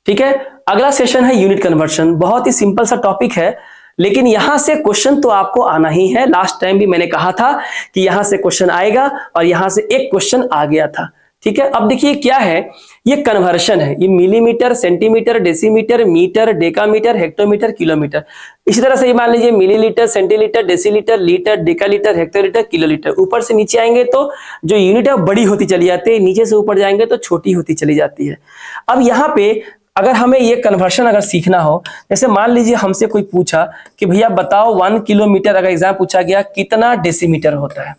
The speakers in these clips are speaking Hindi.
ठीक है, अगला सेशन है यूनिट कन्वर्शन। बहुत ही सिंपल सा टॉपिक है, लेकिन यहां से क्वेश्चन तो आपको आना ही है। लास्ट टाइम भी मैंने कहा था कि यहां से क्वेश्चन आएगा और यहां से एक क्वेश्चन आ गया था। ठीक है, अब देखिए क्या है, ये कन्वर्शन है। ये millimetre, centimetre, decimetre, metre, decametre, hectometre, kilometre. इसी तरह से ये मान लीजिए millilitre, centilitre, decilitre, litre, decalitre, hectolitre, kilolitre. ऊपर से नीचे आएंगे तो जो यूनिट है बड़ी होती चली जाती है, नीचे से ऊपर जाएंगे तो छोटी होती चली जाती है। अब यहाँ पे अगर हमें ये कन्वर्शन अगर सीखना हो, जैसे मान लीजिए हमसे कोई पूछा कि भैया बताओ 1 किलोमीटर, अगर एग्जाम पूछा गया कितना डेसीमीटर होता है,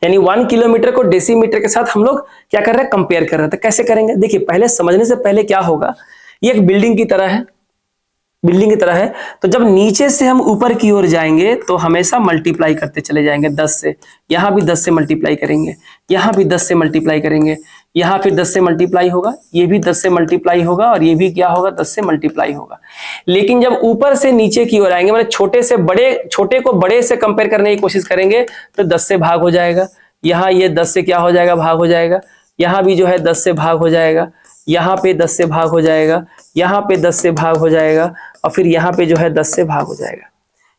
यानी 1 किलोमीटर को डेसीमीटर के साथ हम लोग क्या कर रहे हैं, कंपेयर कर रहे हैं। तो कैसे करेंगे, देखिए पहले समझने से पहले क्या होगा, ये एक बिल्डिंग की तरह है, बिल्डिंग की तरह है। तो जब नीचे से हम ऊपर की ओर जाएंगे तो हमेशा मल्टीप्लाई करते चले जाएंगे 10 से। यहां भी 10 से मल्टीप्लाई करेंगे, यहां भी 10 से मल्टीप्लाई करेंगे, यहां फिर 10 से मल्टीप्लाई होगा, ये भी 10 से मल्टीप्लाई होगा और ये भी क्या होगा, 10 से मल्टीप्लाई होगा। लेकिन जब ऊपर से नीचे की ओर आएंगे, मतलब छोटे से बड़े, छोटे को बड़े से कंपेयर करने की कोशिश करेंगे तो 10 से भाग हो जाएगा। यहाँ ये 10 से क्या हो जाएगा, भाग हो जाएगा। यहाँ भी जो है 10 से भाग हो जाएगा, यहाँ पे 10 से भाग हो जाएगा, यहाँ पे 10 से भाग हो जाएगा और फिर यहाँ पे जो है 10 से भाग हो जाएगा।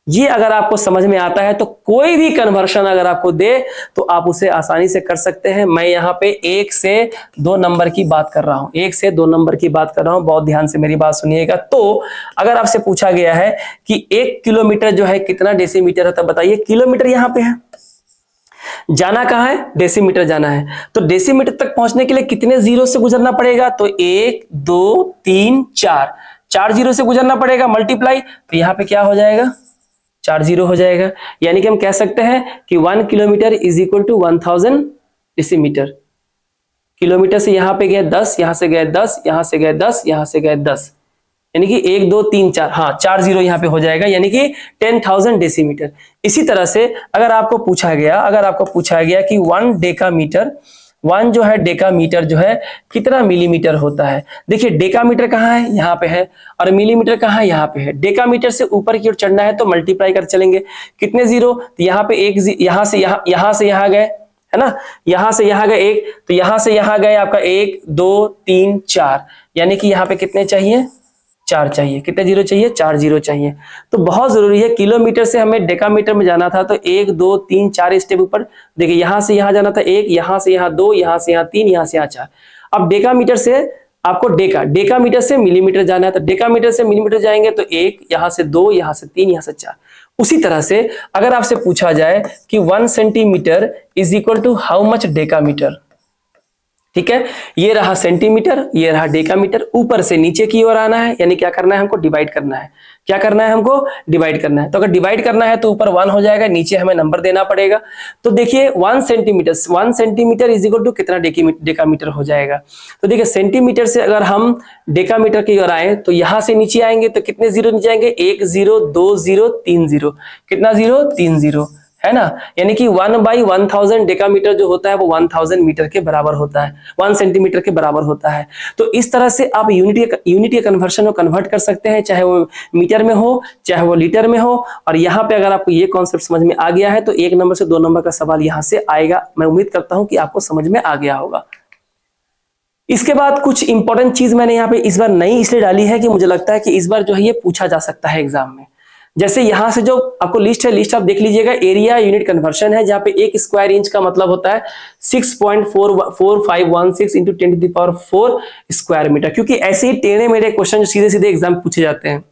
ये अगर आपको समझ में आता है तो कोई भी कन्वर्शन अगर आपको दे तो आप उसे आसानी से कर सकते हैं। मैं यहाँ पे 1 से 2 नंबर की बात कर रहा हूँ, 1 से 2 नंबर की बात कर रहा हूँ, बहुत ध्यान से मेरी बात सुनिएगा। तो अगर आपसे पूछा गया है कि 1 किलोमीटर जो है कितना डेसीमीटर है, तो बताइए किलोमीटर यहाँ पे है, जाना कहाँ है, डेसीमीटर जाना है। तो डेसीमीटर तक पहुंचने के लिए कितने जीरो से गुजरना पड़ेगा, तो 1 2 3 4, 4 जीरो से गुजरना पड़ेगा, मल्टीप्लाई। तो यहाँ पे क्या हो जाएगा, 4 जीरो हो जाएगा। यानी कि हम कह सकते हैं कि 1 kilometre is equal to 1000 decimetre. Kilometre से यहाँ पे गए 10, यहाँ से गए 10, यहाँ से गए 10, यहाँ से गए 10, यानी कि 1 2 3 4, हाँ 4 जीरो यहाँ पे हो जाएगा, यानी कि 10,000 डेसीमीटर। इसी तरह से अगर आपको पूछा गया कि 1 डेकामीटर, 1 जो है डेकामीटर जो है कितना मिलीमीटर होता है। देखिए डेकामीटर कहाँ है, यहाँ पे है, और मिलीमीटर कहाँ है, यहाँ पे है। डेकामीटर से ऊपर की ओर चढ़ना है तो मल्टीप्लाई कर चलेंगे, कितने जीरो, तो यहाँ पे एक, यहाँ से यहाँ गए, है ना, यहाँ से यहाँ गए 1, तो यहाँ से यहाँ गए आपका 1 2 3 4, यानी कि यहाँ पे कितने चाहिए, 4 चाहिए। कितने जीरो चाहिए, 4 जीरो चाहिए। तो बहुत जरूरी है, किलोमीटर से हमें डेकामीटर में जाना था तो 1 2 3 4 स्टेप ऊपर, देखिए यहां से यहां जाना था 1, यहां से यहां 2, यहां से यहां 3, यहां से यहां 4। अब डेकामीटर से आपको डेकामीटर से मिलीमीटर जाना है, तो डेकामीटर से मिलीमीटर जाएंगे तो 1, यहां से 2, यहां से 3, यहां से 4। उसी तरह से अगर आपसे पूछा जाए कि 1 centimetre is equal to how much decametre, ठीक है, ये रहा सेंटीमीटर, ये रहा डेकामीटर, ऊपर से नीचे की ओर आना है, यानी क्या करना है, हमको डिवाइड करना है। क्या करना है, हमको डिवाइड करना है। तो अगर डिवाइड करना है तो ऊपर 1 हो जाएगा, नीचे हमें नंबर देना पड़ेगा। तो देखिए 1 सेंटीमीटर इज इक्वल टू कितना डेकामीटर हो जाएगा। तो देखिए सेंटीमीटर से अगर हम डेकामीटर की ओर आए तो यहां से नीचे आएंगे तो कितने जीरो नीचे आएंगे, 1 0 2 0 3 0, कितना जीरो, 3 जीरो, है ना। यानी कि 1/1000 डेकामीटर जो होता है वो 1000 मीटर के बराबर होता है, 1 सेंटीमीटर के बराबर होता है। तो इस तरह से आप यूनिट या कन्वर्शन को कन्वर्ट कर सकते हैं, चाहे वो मीटर में हो चाहे वो लीटर में हो। और यहाँ पे अगर आपको ये कॉन्सेप्ट समझ में आ गया है तो 1 नंबर से 2 नंबर का सवाल यहाँ से आएगा। मैं उम्मीद करता हूं कि आपको समझ में आ गया होगा। इसके बाद कुछ इंपॉर्टेंट चीज मैंने यहाँ पे इस बार नई इसलिए डाली है कि मुझे लगता है कि इस बार जो है ये पूछा जा सकता है एग्जाम में। जैसे यहां से जो आपको लिस्ट है, लिस्ट आप देख लीजिएगा, एरिया यूनिट कन्वर्शन है, जहां पे 1 स्क्वायर इंच का मतलब होता है 6.4516 इंटू 10⁴ स्क्वायर मीटर। क्योंकि ऐसे ही टेढ़े मेढ़े क्वेश्चन जो सीधे सीधे एग्जाम पूछे जाते हैं,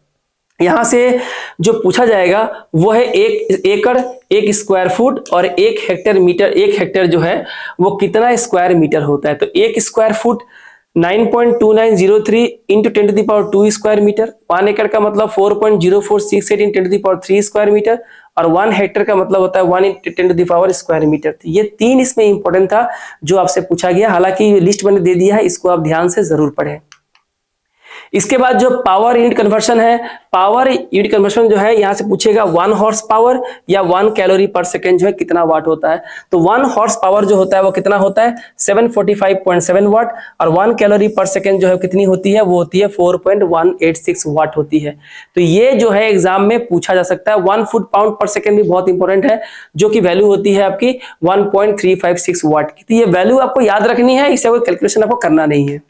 यहां से जो पूछा जाएगा वो है 1 एकड़, 1 स्क्वायर फुट और 1 हेक्टेयर मीटर। 1 हेक्टेयर जो है वो कितना स्क्वायर मीटर होता है। तो 1 square foot 9.2903 into 10⁻² square metre, 1 एकड़ का मतलब 4.0468 इंटू 10⁻³ स्क्वायर मीटर, और 1 हेक्टेयर का मतलब होता है 1 इंटू 10⁻² स्क्वायर मीटर। तो ये 3 इसमें इंपॉर्टेंट था जो आपसे पूछा गया। हालांकि लिस्ट मैंने दे दिया है, इसको आप ध्यान से जरूर पढ़ें। इसके बाद जो पावर यूनिट कन्वर्शन है, पावर यूनिट कन्वर्शन जो है यहाँ से पूछेगा 1 हॉर्स पावर या 1 कैलोरी पर सेकेंड जो है कितना वाट होता है। तो 1 हॉर्स पावर जो होता है वो कितना होता है, 745.7 वाट, और 1 कैलोरी पर सेकेंड जो है कितनी होती है, वो होती है 4.186 वाट होती है। तो ये जो है एग्जाम में पूछा जा सकता है। 1 फुट पाउंड पर सेकेंड भी बहुत इंपॉर्टेंट है, जो कि वैल्यू होती है आपकी 1.356 वाट की। तो ये वैल्यू आपको याद रखनी है, इससे कोई कैलकुलेशन आपको करना नहीं है।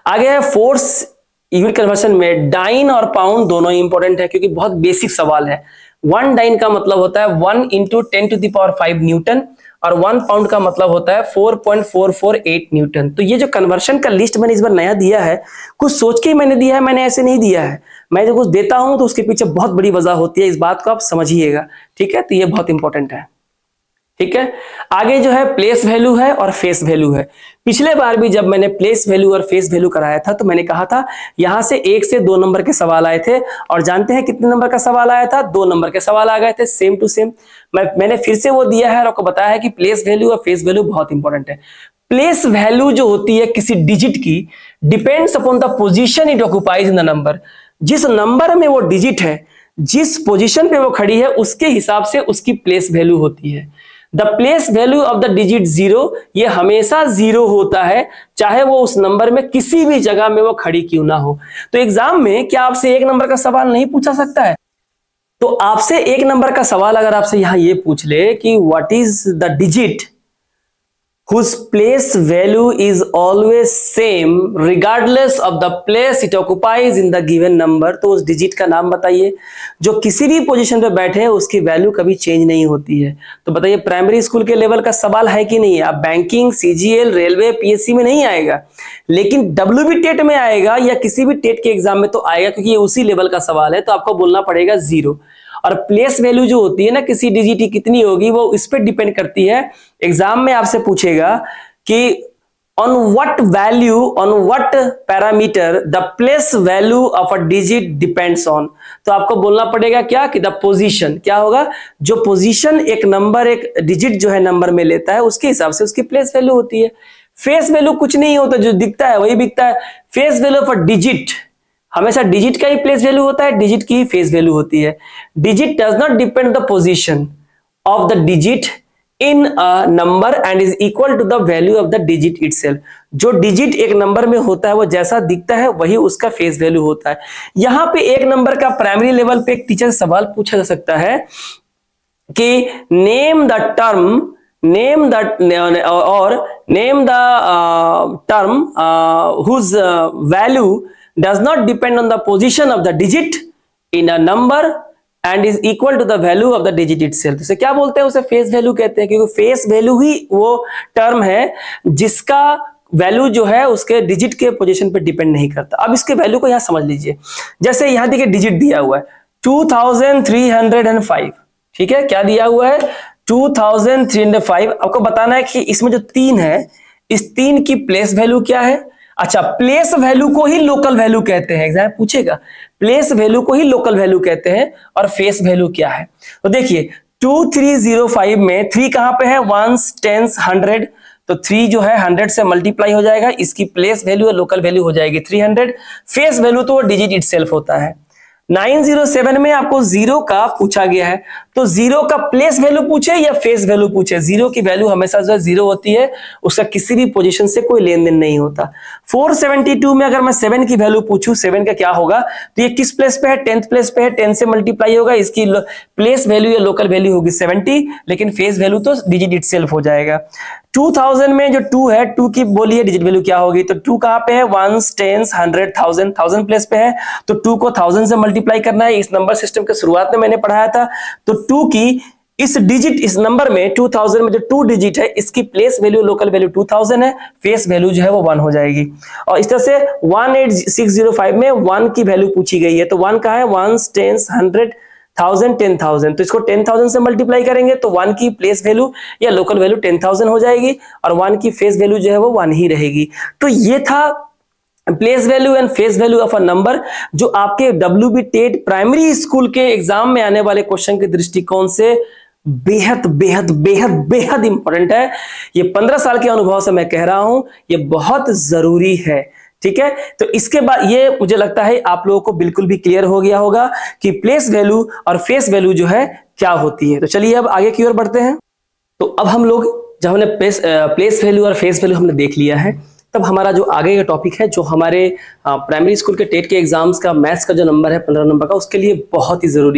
आगे है फोर्स यूनिट कन्वर्शन में डाइन और पाउंड दोनों ही इंपॉर्टेंट है, क्योंकि बहुत बेसिक सवाल है। 1 डाइन का मतलब होता है 1 × 10⁵ न्यूटन, और 1 पाउंड का मतलब होता है 4.448 न्यूटन। तो ये जो कन्वर्शन का लिस्ट मैंने इस बार नया दिया है, कुछ सोच के मैंने दिया है, मैंने ऐसे नहीं दिया है। मैं जो कुछ देता हूं तो उसके पीछे बहुत बड़ी वजह होती है, इस बात को आप समझिएगा, ठीक है। तो ये बहुत इंपॉर्टेंट है, ठीक है। आगे जो है प्लेस वैल्यू है और फेस वैल्यू है। पिछले बार भी जब मैंने प्लेस वैल्यू और फेस वैल्यू कराया था तो मैंने कहा था यहां से 1 से 2 नंबर के सवाल आए थे, और जानते हैं कितने नंबर का सवाल आया था? 2 नंबर के सवाल आ गए थे, सेम टू सेम। मैंने फिर से वो दिया है और आपको बताया है कि प्लेस वैल्यू और फेस वैल्यू बहुत इंपॉर्टेंट है। प्लेस वैल्यू जो होती है किसी डिजिट की, depends upon the position it occupies in the number. जिस नंबर में वो डिजिट है, जिस पोजीशन पे वो खड़ी है, उसके हिसाब से उसकी प्लेस वैल्यू होती है। The place value of the digit 0, ये हमेशा 0 होता है, चाहे वो उस नंबर में किसी भी जगह में वो खड़ी क्यों ना हो। तो एग्जाम में क्या आपसे 1 नंबर का सवाल नहीं पूछा सकता है? तो आपसे 1 नंबर का सवाल अगर आपसे यहां ये पूछ ले कि what is the digit whose place value is always same regardless of the place it occupies in the given number, तो उस डिजिट का नाम बताइए जो किसी भी पोजीशन पे बैठे हैं, उसकी वैल्यू कभी चेंज नहीं होती है। तो बताइए प्राइमरी स्कूल के लेवल का सवाल है कि नहीं? आप बैंकिंग, सीजीएल, रेलवे, पीएससी में नहीं आएगा, लेकिन डब्ल्यूबी टेट में आएगा या किसी भी टेट के एग्जाम में तो आएगा, क्योंकि ये उसी लेवल का सवाल है। तो आपको बोलना पड़ेगा 0। और प्लेस वैल्यू जो होती है ना, किसी डिजिट की कितनी होगी, वो इस पे डिपेंड करती है। एग्जाम में आपसे पूछेगा कि on what value, on what parameter the place value of a digit depends on. तो आपको बोलना पड़ेगा क्या कि द पोजीशन। क्या होगा? जो पोजीशन एक नंबर, एक डिजिट जो है नंबर में लेता है, उसके हिसाब से उसकी प्लेस वैल्यू होती है। फेस वैल्यू कुछ नहीं होता, जो दिखता है वही बिकता है। Face value of a digit, हमेशा डिजिट का ही प्लेस वैल्यू होता है, डिजिट की ही फेस वैल्यू होती है। Digit does not depend the position of the digit in a number and is equal to the value of the digit itself. जो डिजिट एक नंबर में होता है वो जैसा दिखता है वही उसका फेस वैल्यू होता है। यहां पे 1 नंबर का प्राइमरी लेवल पे एक टीचर सवाल पूछा जा सकता है कि name the term, name the term whose value does not depend on the position of the digit in a number and is equal to the value of the digit itself। इसे क्या बोलते हैं? उसे फेस वैल्यू कहते हैं, क्योंकि फेस वैल्यू ही वो टर्म है जिसका वैल्यू जो है उसके डिजिट के पोजीशन पे डिपेंड नहीं करता। अब इसके वैल्यू को यहां समझ लीजिए। जैसे यहां देखिए डिजिट दिया हुआ है 2305, ठीक है। क्या दिया हुआ है? 2305। आपको बताना है कि इसमें जो 3 है, इस 3 की प्लेस वैल्यू क्या है? अच्छा, प्लेस वैल्यू को ही लोकल वैल्यू कहते हैं। एग्जाम पूछेगा, प्लेस वैल्यू को ही लोकल वैल्यू कहते हैं। और फेस वैल्यू क्या है? तो देखिए 2305 में 3 कहां पे है? 1s, 10s, 100। तो 3 जो है 100 से मल्टीप्लाई हो जाएगा, इसकी प्लेस वैल्यू और लोकल वैल्यू हो जाएगी 300। फेस वैल्यू तो वो डिजिट इटसेल्फ होता है। 907 में आपको 0 का पूछा गया है, तो 0 का प्लेस वैल्यू पूछे या फेस वैल्यू पूछे, 0 की वैल्यू हमेशा जो है 0 होती है, उसका किसी भी पोजीशन से कोई लेन देन नहीं होता। 472 में अगर मैं 7 की वैल्यू पूछूं, 7 का क्या होगा? तो ये किस प्लेस पे है? 10th प्लेस पे है, 10 से मल्टीप्लाई होगा, इसकी प्लेस वैल्यू या लोकल वैल्यू होगी 70, लेकिन फेस वैल्यू तो डिजिट इटसेल्फ हो जाएगा। 2000 में जो 2 है, 2 की बोलिए डिजिट वैल्यू क्या होगी? तो 2 कहां पे है? 1s, 10s, 100, 1000, 1000 प्लेस पे है, तो 2 को 1000 से मल्टीप्लाई करना है। इस नंबर सिस्टम के शुरुआत में मैंने पढ़ाया था। तो 2 की इस डिजिट, इस नंबर में 2000 में जो 2 डिजिट है, इसकी प्लेस वैल्यू लोकल वैल्यू 2000 है, फेस वैल्यू जो है वो 1 हो जाएगी। और इस तरह से 18605 में 1 की वैल्यू पूछी गई है, तो 1 कहां है? 1s, 10s, 100, 1000, 10,000। तो इसको 10,000 से मल्टीप्लाई करेंगे तो 1 की प्लेस वैल्यू या लोकल वैल्यू 10,000 हो जाएगी, और 1 की फेस वैल्यू जो है वो 1 ही रहेगी। तो ये था place value and face value of a number, जो आपके डब्ल्यूबी टेट प्राइमरी स्कूल के एग्जाम में आने वाले क्वेश्चन के दृष्टिकोण से बेहद बेहद बेहद बेहद इंपॉर्टेंट है। ये 15 साल के अनुभव से मैं कह रहा हूं, ये बहुत जरूरी है, ठीक है। तो इसके बाद ये मुझे लगता है आप लोगों को बिल्कुल भी क्लियर हो गया होगा कि प्लेस वैल्यू और फेस वैल्यू जो है क्या होती है। तो चलिए अब आगे की ओर बढ़ते हैं। तो अब हम लोग जब हमने प्लेस वैल्यू और फेस वैल्यू हमने देख लिया है, तब हमारा जो आगे का टॉपिक है, जो हमारे प्राइमरी स्कूल के टेट के एग्जाम्स का मैथ्स का जो नंबर है 15 नंबर का, उसके लिए बहुत ही जरूरी